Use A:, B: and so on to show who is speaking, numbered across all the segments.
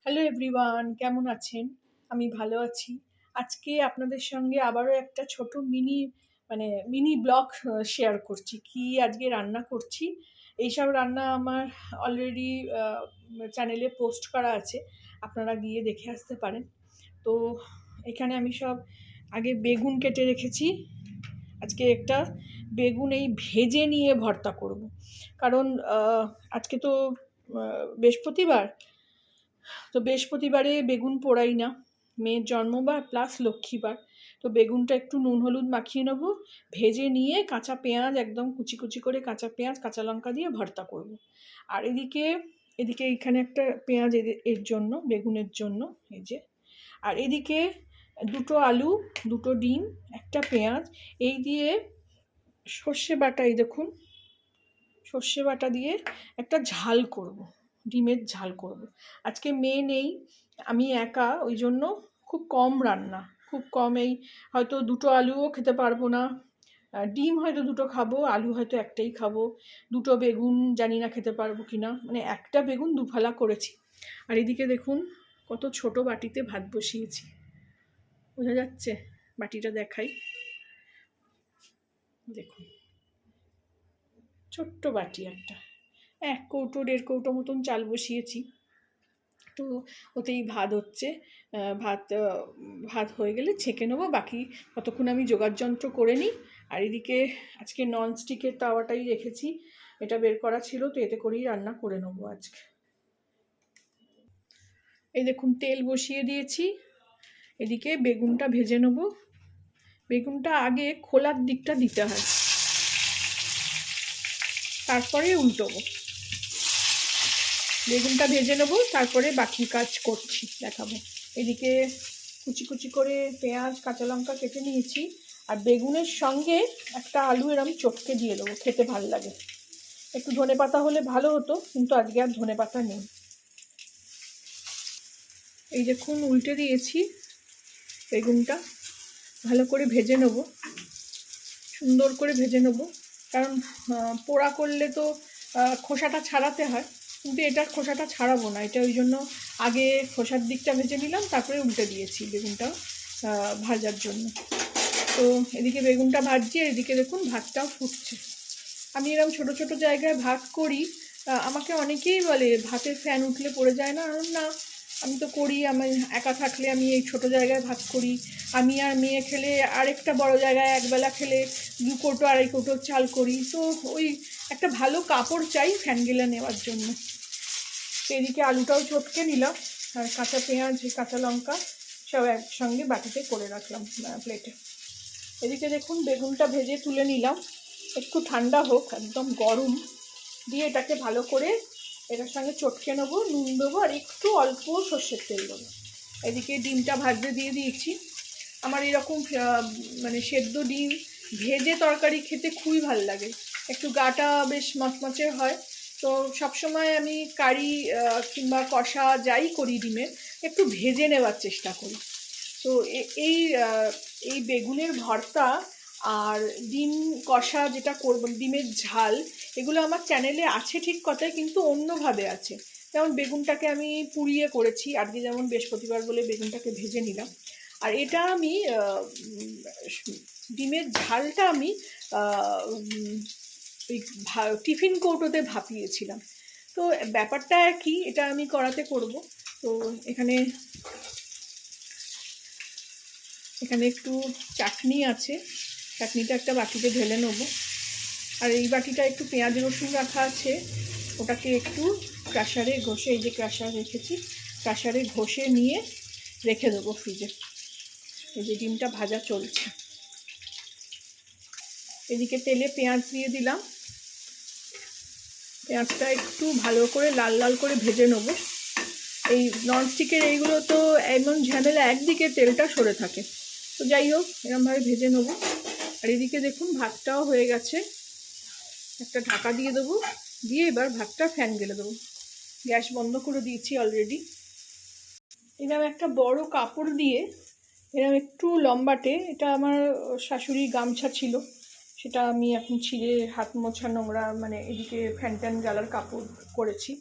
A: Hello everyone, কেমন আছেন? আমি ভালো আছি। আজকে আপনাদের সঙ্গে আবারও একটা ছোট মিনি ব্লগ শেয়ার করছি। কি আজকে রান্না করছি। এইসব রান্না আমার অলরেডি চ্যানেলে পোস্ট করা আছে। আপনারা গিয়ে দেখে আসতে পারেন। তো এখানে আমি সব আগে বেগুন কেটে রেখেছি। আজকে একটা বেগুন এই ভেজে নিয়ে ভর্তা করব। কারণ আজকে তো বৃহস্পতিবার। তো বৃহস্পতিবারে বেগুন পোড়াই না, মেয়ের জন্মবার প্লাস লক্ষ্মীবার। তো বেগুনটা একটু নুন হলুদ মাখিয়ে নেব, ভেজে নিয়ে কাঁচা পেঁয়াজ একদম কুচি কুচি করে কাঁচা পেঁয়াজ কাঁচা লঙ্কা দিয়ে ভর্তা করব। আর এদিকে এদিকে এইখানে একটা পেঁয়াজ এর জন্য, বেগুনের জন্য, এই যে। আর এদিকে দুটো আলু, দুটো ডিম, একটা পেঁয়াজ, এই দিয়ে সর্ষে বাটা, এই দেখুন সর্ষে বাটা দিয়ে একটা ঝাল করব, ডিমের ঝাল করব। আজকে মেয়ে নেই, আমি একা, ওই জন্য খুব কম রান্না, খুব কম। এই হয়তো দুটো আলুও খেতে পারবো না, ডিম হয়তো দুটো খাবো, আলু হয়তো একটাই খাবো, দুটো বেগুন জানি না খেতে পারবো কিনা, মানে একটা বেগুন দুফালা করেছি। আর এদিকে দেখুন কত ছোট বাটিতে ভাত বসিয়েছি, বোঝা যাচ্ছে? বাটিটা দেখাই, দেখুন ছোট্ট বাটি একটা, 1 কৌটো 1.5 কৌটো মতন চাল বসিয়েছি। তো ওতেই ভাত হচ্ছে। ভাত ভাত হয়ে গেলে ছেঁকে নেবো, বাকি ততক্ষণ আমি যোগাড়যন্ত্র করে নিই। আর এদিকে আজকে ননস্টিকের তাওয়াটাই রেখেছি, এটা বের করা ছিল, তো এতে করেই রান্না করে নেবো আজকে। এই দেখুন তেল বসিয়ে দিয়েছি, এদিকে বেগুনটা ভেজে নেবো। বেগুনটা আগে খোলার দিকটা দিতে হয়, তারপরে উল্টোবো। বেগুনটা ভেজে নেবো, তারপরে বাকি কাজ করছি, দেখাবো। এদিকে কুচি কুচি করে পেঁয়াজ কাঁচা লঙ্কা কেটে নিয়েছি, আর বেগুনের সঙ্গে একটা আলু এরম চটকে দিয়ে দেবো, খেতে ভালো লাগে। একটু ধনেপাতা হলে ভালো হতো, কিন্তু আজকে আর ধনেপাতা নেই। এই দেখুন উল্টে দিয়েছি, বেগুনটা ভালো করে ভেজে নেবো, সুন্দর করে ভেজে নেবো। কারণ পোড়া করলে তো খোসাটা ছাড়াতে হয়, কিন্তু এটার খোসাটা ছাড়াবো না, এটা ওই জন্য আগে খোসার দিকটা ভেজে নিলাম, তারপরে উল্টে দিয়েছি বেগুনটা ভাজার জন্য। তো এদিকে বেগুনটা ভাজছি, আর এদিকে দেখুন ভাতটাও ফুটছে। আমি এরকম ছোট ছোট জায়গায় ভাত করি, আমাকে অনেকেই বলে ভাতের ফ্যান উঠলে পড়ে যায় না। না, আমি তো করি, আমি একা থাকলে আমি এই ছোট জায়গায় ভাত করি। আমি আর মেয়ে খেলে আরেকটা বড় জায়গায়, একবেলা খেলে 2 কৌটো 2.5 কৌটো চাল করি। তো ওই একটা ভালো কাপড় চাই ফ্যান গেলে নেওয়ার জন্য। তো এদিকে আলুটাও চটকে নিলাম, আর কাঁচা পেঁয়াজ কাঁচা লঙ্কা সব একসঙ্গে বাটিতে করে রাখলাম প্লেটে। এদিকে দেখুন বেগুনটা ভেজে তুলে নিলাম, একটু ঠান্ডা হোক, একদম গরম দিয়ে এটাকে ভালো করে এটার সঙ্গে চটকে নেবো, নুন দেবো, আর একটু অল্প সর্ষের তেল দেবো। এদিকে ডিমটা ভাজতে দিয়ে দিয়েছি। আমার এরকম সেদ্ধ ডিম ভেজে তরকারি খেতে খুবই ভালো লাগে, একটু গাটা বেশ মচমচে হয়। তো সবসময় আমি কারি কিংবা কষা যাই করি ডিমের, একটু ভেজে নেওয়ার চেষ্টা করি। তো এই বেগুনের ভর্তা আর ডিম কষা যেটা করব, ডিমের ঝাল, এগুলো আমার চ্যানেলে আছে ঠিক কথাই, কিন্তু অন্যভাবে আছে। যেমন বেগুনটাকে আমি পুড়িয়ে করেছি, আজকে যেমন বৃহস্পতিবার বলে বেগুনটাকে ভেজে নিলাম। আর এটা আমি ডিমের ঝালটা আমি ওই টিফিন কৌটোতে ভাপিয়েছিলাম। তো ব্যাপারটা একই, এটা আমি কড়াতে করব। তো এখানে একটু চাটনি আছে, চাটনিটা একটা বাটিতে ঢেলে নেবো। আর এই বাটিটা একটু পেঁয়াজ রসুন রাখা আছে, ওটাকে একটু ক্রাশারে ঘষে, এই যে ক্রাশার রেখেছি, ক্রাশারে ঘষে নিয়ে রেখে দেবো ফ্রিজে। এই যে ডিমটা ভাজা চলছে, এদিকে তেলে পেঁয়াজ দিয়ে দিলাম, পেঁয়াজটা একটু ভালো করে লাল লাল করে ভেজে নেবো। এই ননস্টিকের এইগুলো তো এমন ঝামেলা, একদিকে তেলটা সরে থাকে। তো যাই হোক, এরমভাবে ভেজে নেবো। আর এদিকে দেখুন ভাতটাও হয়ে গেছে, একটা ঢাকা দিয়ে দেবো, দিয়ে এবার ভাতটা ফ্যান গেলে দেবো। গ্যাস বন্ধ করে দিয়েছি অলরেডি। এরকম একটা বড় কাপড় দিয়ে, এরকম একটু লম্বাটে, এটা আমার শাশুড়ির গামছা ছিল, সেটা আমি এখন ছিঁড়ে হাত মোছা নোংরা, এদিকে ফ্যান ট্যান জ্বালার কাপড় করেছি।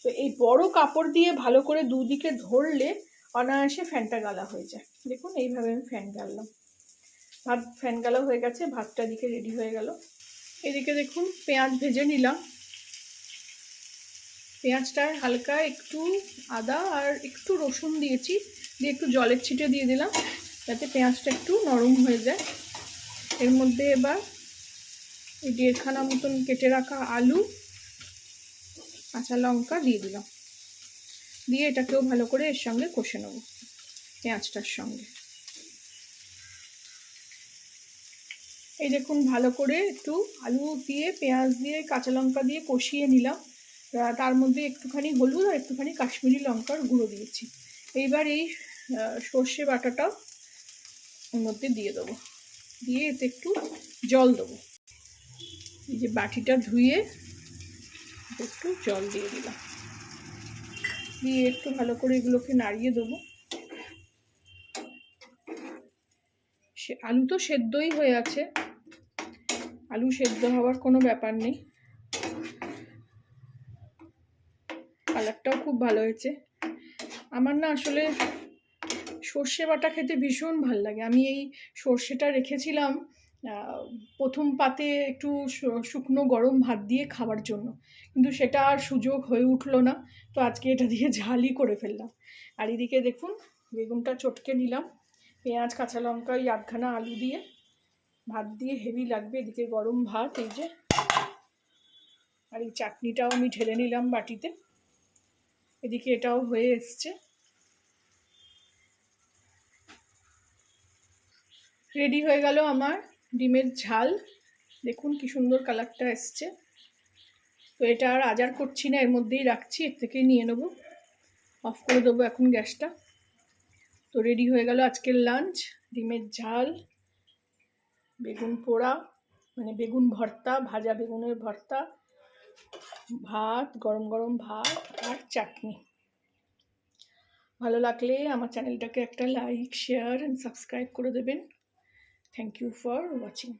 A: তো এই বড় কাপড় দিয়ে ভালো করে দুদিকে ধরলে অনায়াসে ফ্যানটা গালা হয়ে যায়। দেখুন এইভাবে আমি ফ্যান গাললাম। ভাত ফ্যান গালা হয়ে গেছে, ভাতটা দিকে রেডি হয়ে গেল। এদিকে দেখুন পেঁয়াজ ভেজে নিলাম। পেঁয়াজটার হালকা একটু আদা আর একটু রসুন দিয়েছি, দিয়ে একটু জলের ছিটে দিয়ে দিলাম যাতে পেঁয়াজটা একটু নরম হয়ে যায়। এর মধ্যে এবার এই 1.5 খানা মতন কেটে রাখা আলু, কাঁচা লঙ্কা দিয়ে দিলাম, দিয়ে এটাকেও ভালো করে এর সঙ্গে কষে নেব পেঁয়াজটার সঙ্গে। এই দেখুন ভালো করে একটু আলু দিয়ে পেঁয়াজ দিয়ে কাঁচা লঙ্কা দিয়ে কষিয়ে নিলাম। তার মধ্যে একটুখানি হলুদ আর একটুখানি কাশ্মীরি লঙ্কার গুঁড়ো দিয়েছি। এইবার এই সর্ষে বাটাটাও ওর মধ্যে দিয়ে দেবো, দিয়ে এতে একটু জল দেবো। এই যে বাটিটা ধুয়ে একটু জল দিয়ে দিলাম, দিয়ে একটু ভালো করে এগুলোকে নাড়িয়ে দেবো। আলু তো সেদ্ধই হয়ে আছে, আলু সেদ্ধ হওয়ার কোনো ব্যাপার নেই। কালারটাও খুব ভালো হয়েছে। আমার না আসলে সর্ষে বাটা খেতে ভীষণ ভাল লাগে। আমি এই সর্ষেটা রেখেছিলাম প্রথম পাতে একটু শুকনো গরম ভাত দিয়ে খাওয়ার জন্য, কিন্তু সেটা আর সুযোগ হয়ে উঠলো না। তো আজকে এটা দিয়ে ঝালই করে ফেললাম। আর এদিকে দেখুন বেগুনটা চটকে নিলাম, পেঁয়াজ কাঁচা লঙ্কা এই 8 খানা আলু দিয়ে ভাত দিয়ে হেভি লাগবে। এদিকে গরম ভাত, এই যে, আর এই চাটনিটাও আমি ঢেলে নিলাম বাটিতে। এদিকে এটাও হয়ে এসছে। রেডি হয়ে গেল আমার ডিমের ঝাল। দেখুন কি সুন্দর কালারটা এসছে। তো এটা আর আজার করছি না, এর মধ্যেই রাখছি, এর থেকেই নিয়ে নেব। অফ করে দেবো এখন গ্যাসটা। তো রেডি হয়ে গেল আজকের লাঞ্চ, ডিমের ঝাল, বেগুন পোড়া মানে বেগুন ভর্তা, ভাজা বেগুনের ভর্তা, ভাত, গরম গরম ভাত আর চাটনি। ভালো লাগলে আমার চ্যানেলটাকে একটা লাইক, শেয়ার অ্যান্ড সাবস্ক্রাইব করে দেবেন। Thank you for watching.